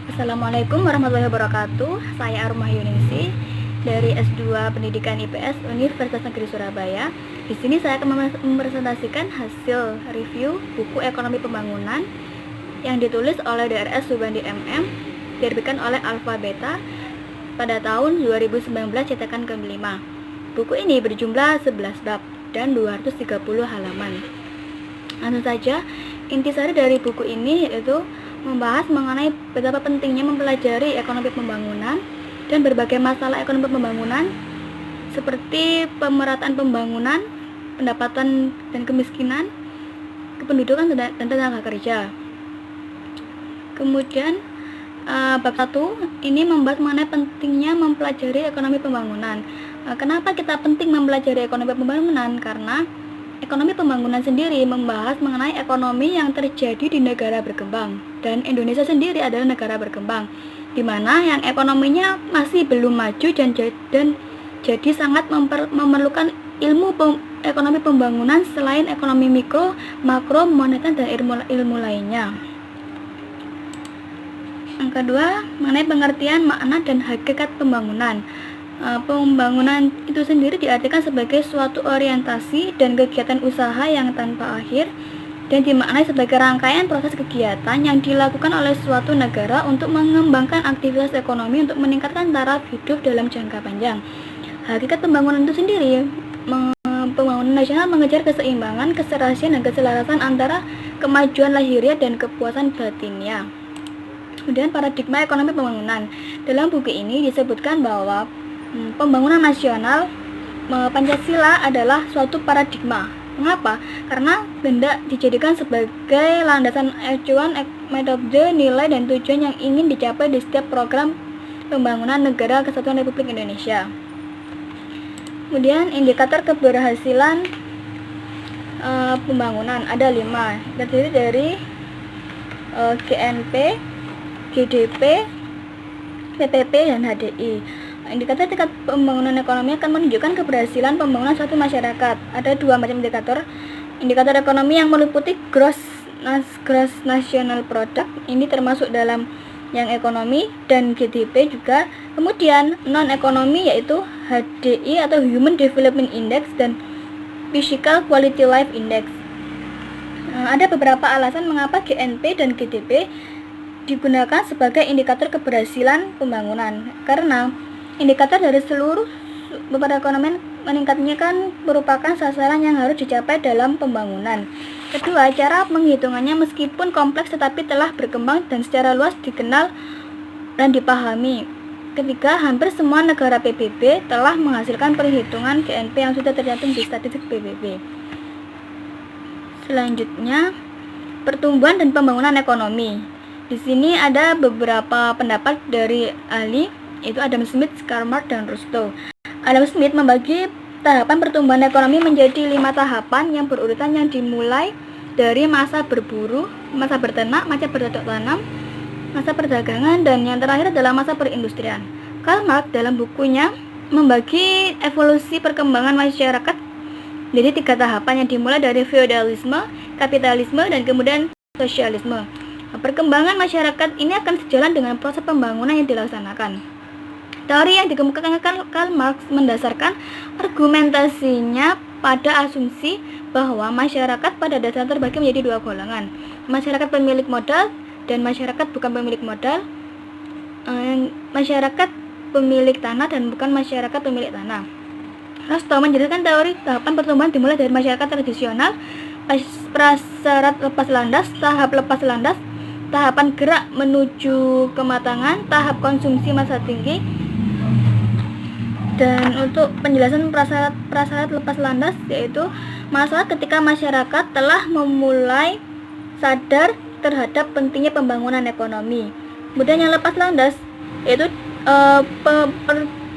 Assalamualaikum warahmatullahi wabarakatuh. Saya Arumah Yunisi dari S2 Pendidikan IPS Universitas Negeri Surabaya. Di sini saya akan mempresentasikan hasil review buku Ekonomi Pembangunan yang ditulis oleh DRS Subandi MM, diterbitkan oleh Alpha Beta pada tahun 2019 cetakan ke-5. Buku ini berjumlah 11 bab dan 230 halaman. Langsung saja, intisari dari buku ini yaitu membahas mengenai betapa pentingnya mempelajari ekonomi pembangunan dan berbagai masalah ekonomi pembangunan seperti pemerataan pembangunan, pendapatan dan kemiskinan, kependudukan dan tenaga kerja. Kemudian bab 1 ini membahas mengenai pentingnya mempelajari ekonomi pembangunan. Kenapa kita penting mempelajari ekonomi pembangunan? Karena ekonomi pembangunan sendiri membahas mengenai ekonomi yang terjadi di negara berkembang, dan Indonesia sendiri adalah negara berkembang, di mana yang ekonominya masih belum maju dan jadi sangat memerlukan ilmu ekonomi pembangunan selain ekonomi mikro, makro, moneter, dan ilmu lainnya. Yang kedua, mengenai pengertian makna dan hakikat pembangunan. Pembangunan itu sendiri diartikan sebagai suatu orientasi dan kegiatan usaha yang tanpa akhir dan dimaknai sebagai rangkaian proses kegiatan yang dilakukan oleh suatu negara untuk mengembangkan aktivitas ekonomi untuk meningkatkan taraf hidup dalam jangka panjang. Hakikat pembangunan itu sendiri, pembangunan nasional mengejar keseimbangan, keserasian, dan keselarasan antara kemajuan lahiriah dan kepuasan batinnya. Kemudian paradigma ekonomi pembangunan. Dalam buku ini disebutkan bahwa pembangunan nasional Pancasila adalah suatu paradigma. Mengapa? Karena hendak dijadikan sebagai landasan acuan metode, nilai, dan tujuan yang ingin dicapai di setiap program pembangunan Negara Kesatuan Republik Indonesia. Kemudian indikator keberhasilan pembangunan ada 5, terdiri dari GNP, GDP, PPP, dan HDI. Indikator tingkat pembangunan ekonomi akan menunjukkan keberhasilan pembangunan suatu masyarakat. Ada 2 macam indikator. Indikator ekonomi yang meliputi gross national product, ini termasuk dalam yang ekonomi, dan GDP juga. Kemudian non ekonomi yaitu HDI atau Human Development Index dan Physical Quality Life Index. Ada beberapa alasan mengapa GNP dan GDP digunakan sebagai indikator keberhasilan pembangunan. Karena indikator dari seluruh perekonomian meningkatnya kan merupakan sasaran yang harus dicapai dalam pembangunan. Kedua, cara penghitungannya meskipun kompleks tetapi telah berkembang dan secara luas dikenal dan dipahami. Ketiga, hampir semua negara PBB telah menghasilkan perhitungan GNP yang sudah tercantum di statistik PBB. Selanjutnya, pertumbuhan dan pembangunan ekonomi. Di sini ada beberapa pendapat dari ahli, yaitu Adam Smith, Karl Marx, dan Rousseau. Adam Smith membagi tahapan pertumbuhan ekonomi menjadi 5 tahapan yang berurutan, yang dimulai dari masa berburu, masa berternak, masa bercocok tanam, masa perdagangan, dan yang terakhir adalah masa perindustrian. Karl Marx dalam bukunya membagi evolusi perkembangan masyarakat jadi 3 tahapan yang dimulai dari feodalisme, kapitalisme, dan kemudian sosialisme. Perkembangan masyarakat ini akan sejalan dengan proses pembangunan yang dilaksanakan. Teori yang dikemukakan Karl Marx mendasarkan argumentasinya pada asumsi bahwa masyarakat pada dasarnya terbagi menjadi 2 golongan, masyarakat pemilik modal dan masyarakat bukan pemilik modal, masyarakat pemilik tanah dan bukan masyarakat pemilik tanah. Rousseau menjelaskan teori tahapan pertumbuhan dimulai dari masyarakat tradisional, prasyarat lepas landas, tahap lepas landas, tahapan gerak menuju kematangan, tahap konsumsi masa tinggi. Dan untuk penjelasan prasyarat lepas landas, yaitu masalah ketika masyarakat telah memulai sadar terhadap pentingnya pembangunan ekonomi. Kemudian yang lepas landas, yaitu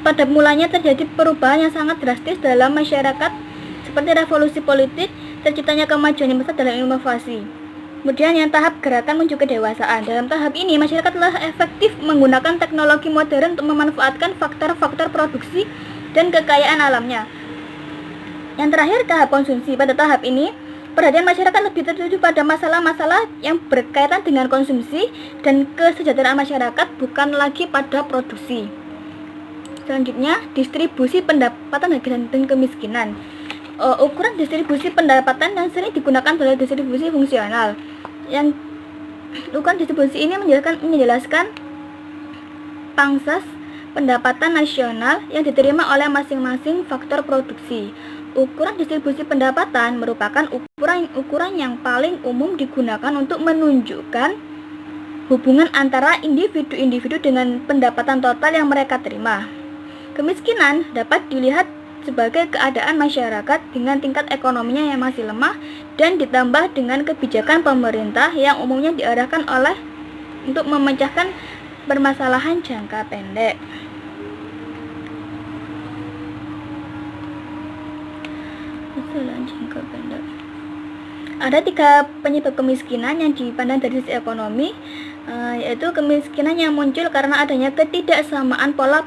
pada mulanya terjadi perubahan yang sangat drastis dalam masyarakat seperti revolusi politik, terciptanya kemajuan yang besar dalam inovasi. Kemudian yang tahap gerakan menuju kedewasaan. Dalam tahap ini, masyarakat telah efektif menggunakan teknologi modern untuk memanfaatkan faktor-faktor produksi dan kekayaan alamnya. Yang terakhir, tahap konsumsi. Pada tahap ini, Perhatian masyarakat lebih tertuju pada masalah-masalah yang berkaitan dengan konsumsi dan kesejahteraan masyarakat, bukan lagi pada produksi. Selanjutnya, distribusi pendapatan dan kemiskinan. Ukuran distribusi pendapatan yang sering digunakan adalah distribusi fungsional. Yang ukuran distribusi ini menjelaskan pangsas pendapatan nasional yang diterima oleh masing-masing faktor produksi. Ukuran distribusi pendapatan merupakan ukuran yang paling umum digunakan untuk menunjukkan hubungan antara individu-individu dengan pendapatan total yang mereka terima. Kemiskinan dapat dilihat sebagai keadaan masyarakat dengan tingkat ekonominya yang masih lemah dan ditambah dengan kebijakan pemerintah yang umumnya diarahkan untuk memecahkan permasalahan jangka pendek. Ada 3 penyebab kemiskinan yang dipandang dari sisi ekonomi, yaitu kemiskinan yang muncul karena adanya ketidaksamaan pola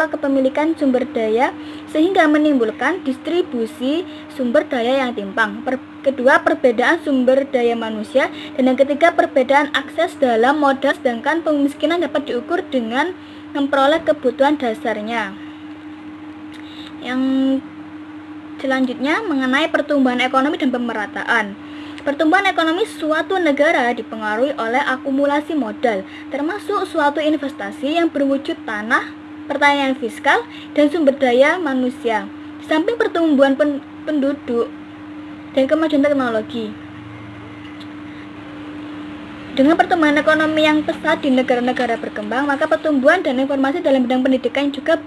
kepemilikan sumber daya sehingga menimbulkan distribusi sumber daya yang timpang. Kedua, perbedaan sumber daya manusia, dan yang ketiga, perbedaan akses dalam modal. Sedangkan kemiskinan dapat diukur dengan memperoleh kebutuhan dasarnya. Yang selanjutnya mengenai pertumbuhan ekonomi dan pemerataan. Pertumbuhan ekonomi suatu negara dipengaruhi oleh akumulasi modal, termasuk suatu investasi yang berwujud tanah, pertanian fiskal, dan sumber daya manusia. Di samping pertumbuhan penduduk dan kemajuan teknologi. Dengan pertumbuhan ekonomi yang pesat di negara-negara berkembang, maka pertumbuhan dan informasi dalam bidang pendidikan juga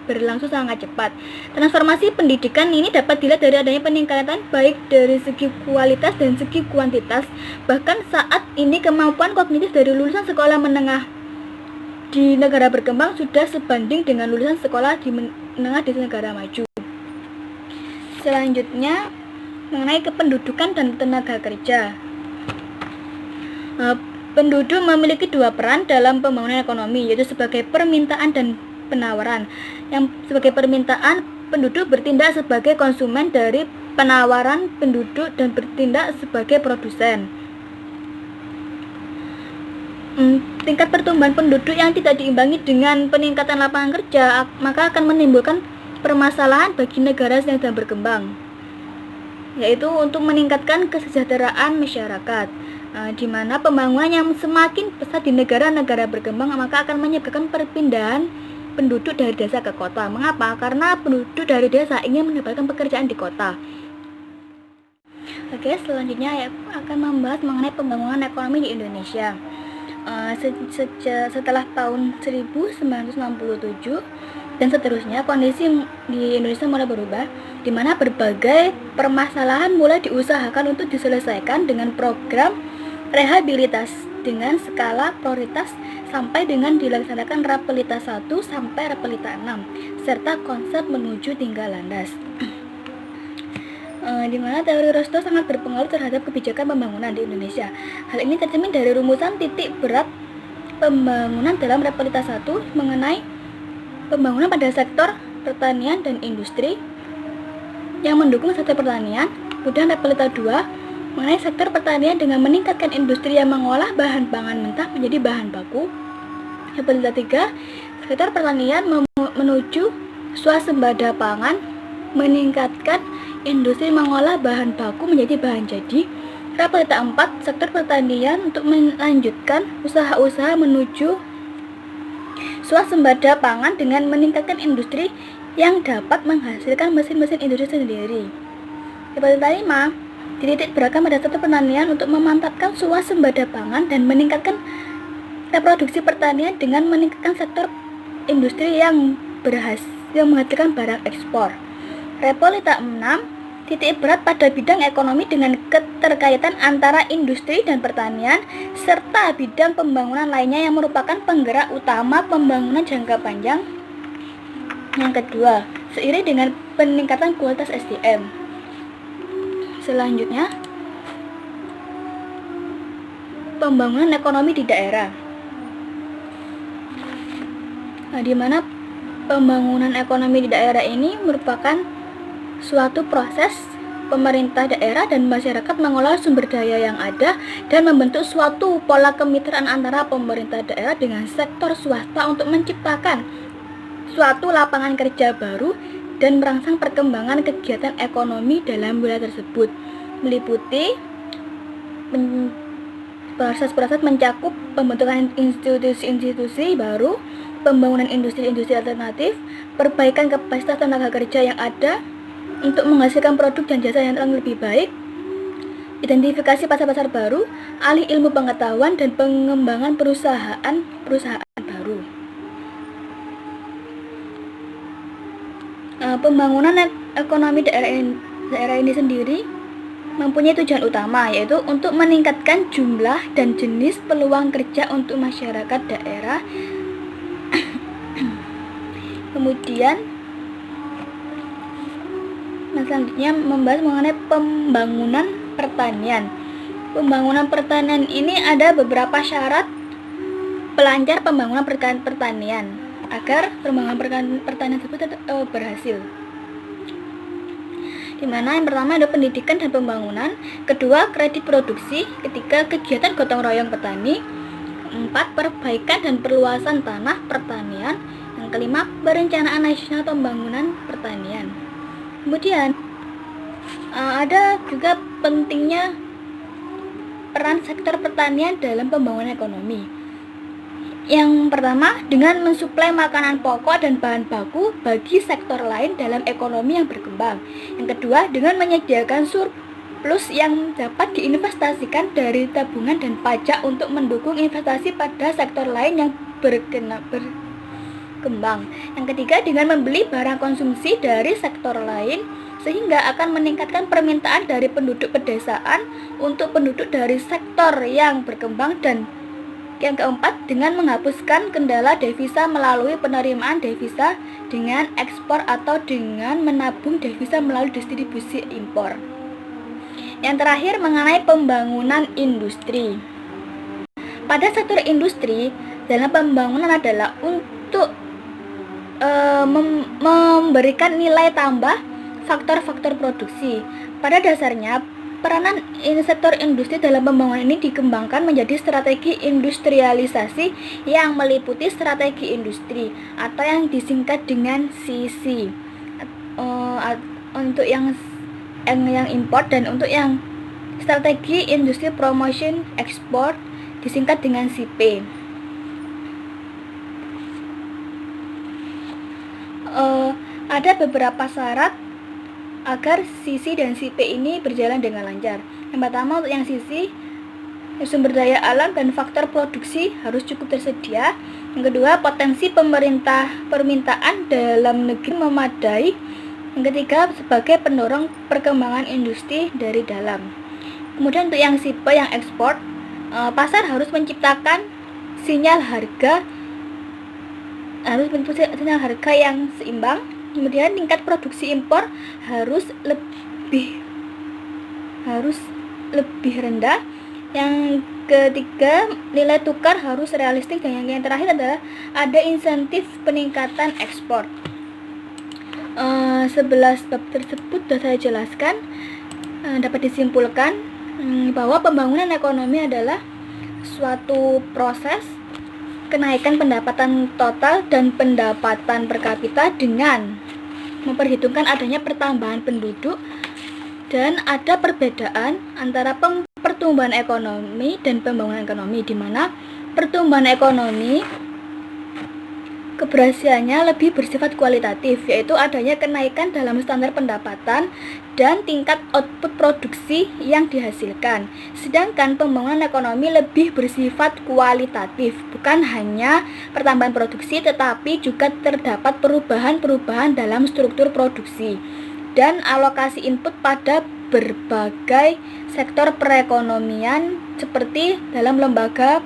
berlangsung sangat cepat. Transformasi pendidikan ini dapat dilihat dari adanya peningkatan baik dari segi kualitas dan segi kuantitas. Bahkan saat ini kemampuan kognitif dari lulusan sekolah menengah di negara berkembang sudah sebanding dengan lulusan sekolah menengah di negara maju. Selanjutnya mengenai kependudukan dan tenaga kerja. Penduduk memiliki 2 peran dalam pembangunan ekonomi, yaitu sebagai permintaan dan penawaran. Yang sebagai permintaan, penduduk bertindak sebagai konsumen dari penawaran penduduk dan bertindak sebagai produsen. Tingkat pertumbuhan penduduk yang tidak diimbangi dengan peningkatan lapangan kerja maka akan menimbulkan permasalahan bagi negara yang sedang berkembang, yaitu untuk meningkatkan kesejahteraan masyarakat, di mana pembangunan yang semakin pesat di negara-negara berkembang maka akan menyebabkan perpindahan penduduk dari desa ke kota. Mengapa? Karena penduduk dari desa ingin mendapatkan pekerjaan di kota. Oke, selanjutnya akan membahas mengenai pembangunan ekonomi di Indonesia. Setelah tahun 1967 dan seterusnya, kondisi di Indonesia mulai berubah, di mana berbagai permasalahan mulai diusahakan untuk diselesaikan dengan program rehabilitasi dengan skala prioritas sampai dengan dilaksanakan Rapelita 1 sampai Rapelita 6 serta konsep menuju tinggal landas. Di mana teori Rostow sangat berpengaruh terhadap kebijakan pembangunan di Indonesia. Hal ini tercermin dari rumusan titik berat pembangunan dalam Rapelita 1 mengenai pembangunan pada sektor pertanian dan industri yang mendukung sektor pertanian. Kemudian Rapelita 2 mengenai sektor pertanian dengan meningkatkan industri yang mengolah bahan pangan mentah menjadi bahan baku. Rapelita 3, sektor pertanian menuju swasembada pangan, meningkatkan industri mengolah bahan baku menjadi bahan jadi. Rapelita 4, sektor pertanian untuk melanjutkan usaha-usaha menuju swasembada pangan dengan meningkatkan industri yang dapat menghasilkan mesin-mesin industri sendiri. Rapelita 5, titik beratkan pada sektor pertanian untuk memantapkan swasembada pangan dan meningkatkan reproduksi pertanian dengan meningkatkan sektor industri yang menghasilkan barang ekspor. Rapelita 6, titik berat pada bidang ekonomi dengan keterkaitan antara industri dan pertanian serta bidang pembangunan lainnya yang merupakan penggerak utama pembangunan jangka panjang. Yang kedua, seiring dengan peningkatan kualitas SDM. Selanjutnya, pembangunan ekonomi di daerah. Di mana pembangunan ekonomi di daerah ini merupakan suatu proses pemerintah daerah dan masyarakat mengolah sumber daya yang ada dan membentuk suatu pola kemitraan antara pemerintah daerah dengan sektor swasta untuk menciptakan suatu lapangan kerja baru dan merangsang perkembangan kegiatan ekonomi dalam wilayah tersebut, meliputi proses-proses mencakup pembentukan institusi-institusi baru, pembangunan industri-industri alternatif, perbaikan kapasitas tenaga kerja yang ada untuk menghasilkan produk dan jasa yang lebih baik, identifikasi pasar-pasar baru, alih ilmu pengetahuan, dan pengembangan perusahaan baru. Pembangunan ekonomi daerah ini sendiri mempunyai tujuan utama, yaitu untuk meningkatkan jumlah dan jenis peluang kerja untuk masyarakat daerah. Kemudian selanjutnya membahas mengenai pembangunan pertanian. Pembangunan pertanian ini ada beberapa syarat pelancar pembangunan pertanian agar pembangunan pertanian tersebut berhasil. Di mana yang pertama ada pendidikan dan pembangunan, kedua kredit produksi, ketiga kegiatan gotong royong petani, empat perbaikan dan perluasan tanah pertanian, yang kelima perencanaan nasional pembangunan pertanian. Kemudian ada juga pentingnya peran sektor pertanian dalam pembangunan ekonomi. Yang pertama, dengan mensuplai makanan pokok dan bahan baku bagi sektor lain dalam ekonomi yang berkembang. Yang kedua, dengan menyediakan surplus yang dapat diinvestasikan dari tabungan dan pajak untuk mendukung investasi pada sektor lain yang berkembang. Yang ketiga, dengan membeli barang konsumsi dari sektor lain sehingga akan meningkatkan permintaan dari penduduk pedesaan untuk penduduk dari sektor yang berkembang. Dan yang keempat, dengan menghapuskan kendala devisa melalui penerimaan devisa dengan ekspor atau dengan menabung devisa melalui distribusi impor. Yang terakhir, mengenai pembangunan industri. Pada sektor industri, dalam pembangunan adalah untuk memberikan nilai tambah faktor-faktor produksi. Pada dasarnya, peranan sektor industri dalam pembangunan ini dikembangkan menjadi strategi industrialisasi yang meliputi strategi industri atau yang disingkat dengan CC untuk yang import, dan untuk yang strategi industri promotion export disingkat dengan CP. Ada beberapa syarat agar CC dan CP ini berjalan dengan lancar. Yang pertama, untuk yang CC, sumber daya alam dan faktor produksi harus cukup tersedia. Yang kedua, potensi permintaan dalam negeri memadai. Yang ketiga, sebagai pendorong perkembangan industri dari dalam. Kemudian untuk yang CP, yang ekspor, pasar harus menciptakan sinyal harga yang seimbang. Kemudian tingkat produksi impor harus lebih rendah. Yang ketiga, nilai tukar harus realistik. Dan yang terakhir adalah ada insentif peningkatan ekspor. 11 bab tersebut sudah saya jelaskan. Dapat disimpulkan bahwa pembangunan ekonomi adalah suatu proses kenaikan pendapatan total dan pendapatan per kapita dengan memperhitungkan adanya pertambahan penduduk, dan ada perbedaan antara pertumbuhan ekonomi dan pembangunan ekonomi, di mana pertumbuhan ekonomi keberhasilannya lebih bersifat kualitatif, yaitu adanya kenaikan dalam standar pendapatan dan tingkat output produksi yang dihasilkan. Sedangkan pembangunan ekonomi lebih bersifat kualitatif, bukan hanya pertambahan produksi tetapi juga terdapat perubahan-perubahan dalam struktur produksi dan alokasi input pada berbagai sektor perekonomian seperti dalam lembaga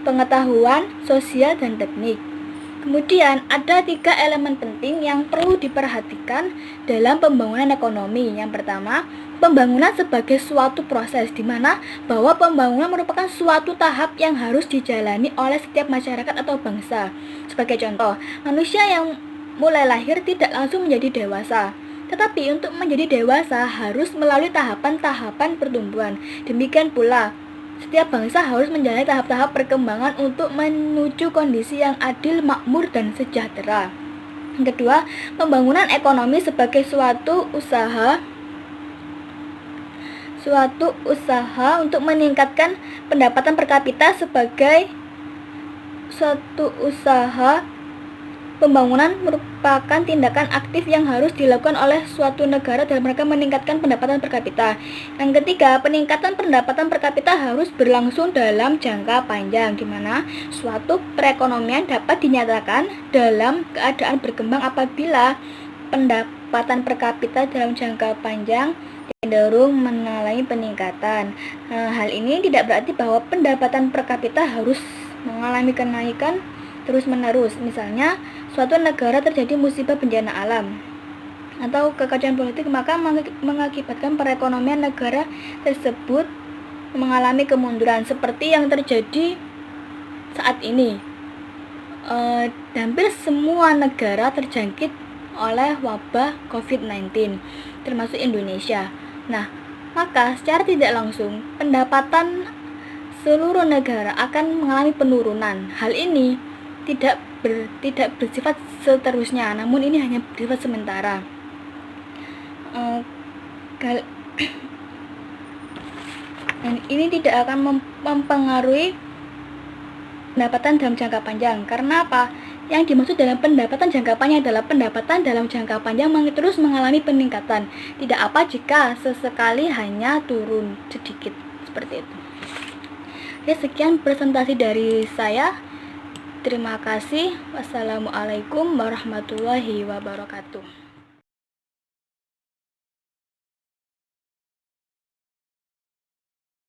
pengetahuan sosial dan teknik. Kemudian ada 3 elemen penting yang perlu diperhatikan dalam pembangunan ekonomi. Yang pertama, pembangunan sebagai suatu proses, di mana bahwa pembangunan merupakan suatu tahap yang harus dijalani oleh setiap masyarakat atau bangsa. Sebagai contoh, manusia yang mulai lahir tidak langsung menjadi dewasa. Tetapi untuk menjadi dewasa harus melalui tahapan-tahapan pertumbuhan. Demikian pula, setiap bangsa harus menjalani tahap-tahap perkembangan untuk menuju kondisi yang adil, makmur, dan sejahtera. Yang kedua, pembangunan ekonomi sebagai suatu usaha untuk meningkatkan pendapatan per kapita sebagai suatu usaha pembangunan merupakan tindakan aktif yang harus dilakukan oleh suatu negara dalam rangka meningkatkan pendapatan per kapita. Yang ketiga, peningkatan pendapatan per kapita harus berlangsung dalam jangka panjang, di mana suatu perekonomian dapat dinyatakan dalam keadaan berkembang apabila pendapatan per kapita dalam jangka panjang cenderung mengalami peningkatan. Hal ini tidak berarti bahwa pendapatan per kapita harus mengalami kenaikan terus-menerus. Misalnya, suatu negara terjadi musibah bencana alam atau kekacauan politik, maka mengakibatkan perekonomian negara tersebut mengalami kemunduran seperti yang terjadi saat ini. Hampir semua negara terjangkit oleh wabah COVID-19, termasuk Indonesia. Nah, maka secara tidak langsung pendapatan seluruh negara akan mengalami penurunan. Hal ini tidak bersifat seterusnya, namun ini hanya bersifat sementara. Dan ini tidak akan mempengaruhi pendapatan dalam jangka panjang. Karena apa? Yang dimaksud dalam pendapatan jangka panjang adalah pendapatan dalam jangka panjang terus mengalami peningkatan. Tidak apa jika sesekali hanya turun sedikit, seperti itu. Ya, sekian presentasi dari saya. Terima kasih. Wassalamualaikum warahmatullahi wabarakatuh.